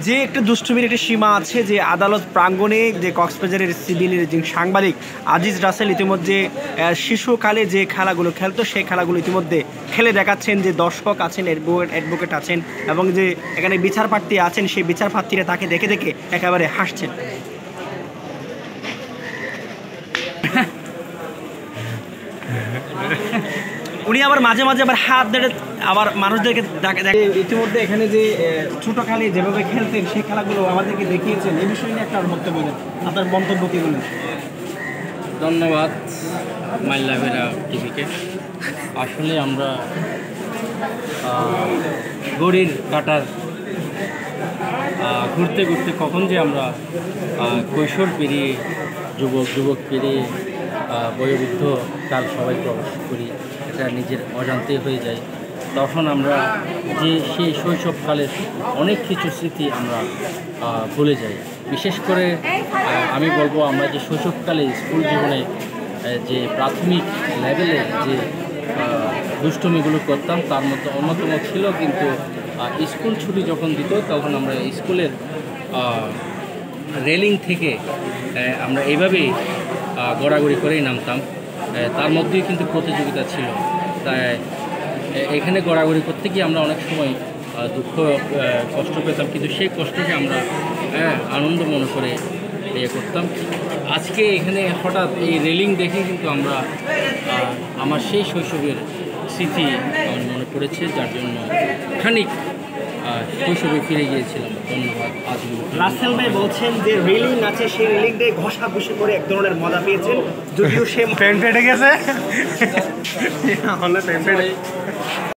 যে একটা দুষ্টুমির একটা সীমা আছে, যে আদালত প্রাঙ্গণে যে কক্সবাজারের সিভিলের যে সাংবাদিক আজিজ রাসেল ইতিমধ্যে শিশুকালে যে খেলাগুলো খেলতো সেই খেলাগুলো ইতিমধ্যে খেলে দেখাচ্ছেন। যে দর্শক আছেন, অ্যাডভোকেট আছেন এবং যে এখানে বিচারপ্রার্থী আছেন, সেই বিচারপ্রার্থীরা তাকে দেখে দেখে একেবারে হাসছেন। উনি আবার মাঝে মাঝে আবার হাত ধরে আবার মানুষদেরকে দেখে। ইতিমধ্যে এখানে যে ছোটকালে যেভাবে খেলতেন সেই খেলাগুলো আমাদেরকে দেখিয়েছেন, এই বিষয়ে নিয়ে একটা বক্তব্য দেন, আপনার মন্তব্য কি বলেন? ধন্যবাদ মাইলাভেরা টিভিকে। আসলে আমরা ঘড়ির কাঁটার ঘুরতে ঘুরতে কখন যে আমরা কৈশোর পেরিয়ে যুবক পেরিয়ে বয়োবৃদ্ধ কাল সবাই প্রবেশ করি, এটা নিজের অজান্তে হয়ে যায়। তখন আমরা যে সেই শৈশবকালের অনেক কিছু স্মৃতি আমরা ভুলে যাই। বিশেষ করে আমি বলবো, আমরা যে শৈশবকালে স্কুল জীবনে যে প্রাথমিক লেভেলে যে দুষ্টুমিগুলো করতাম তার মধ্যে অন্যতম ছিল কিন্তু স্কুল ছুটি যখন দিত তখন আমরা স্কুলের রেলিং থেকে আমরা এইভাবেই গড়াগড়ি করেই নামতাম। তার মধ্যেই কিন্তু প্রতিযোগিতা ছিল, তাই এখানে গড়াগড়ি করতে গিয়ে আমরা অনেক সময় দুঃখ কষ্ট পেতাম, কিন্তু সেই কষ্টকে আমরা আনন্দ মনে করে ইয়ে করতাম। আজকে এখানে হঠাৎ এই রেলিং দেখে কিন্তু আমরা আমার সেই শৈশবের স্মৃতি আমার মনে পড়েছে, যার জন্য খানিক শৈশবে ফিরে গিয়েছিলাম। ধন্যবাদ। রাসেল ভাই বলছেন যে রেলিং আছে, সেই রেলিংটাই ঘষাঘষি করে এক ধরনের মজা পেয়েছেন, যদিও সে প্যান্ট ফেটে গেছে।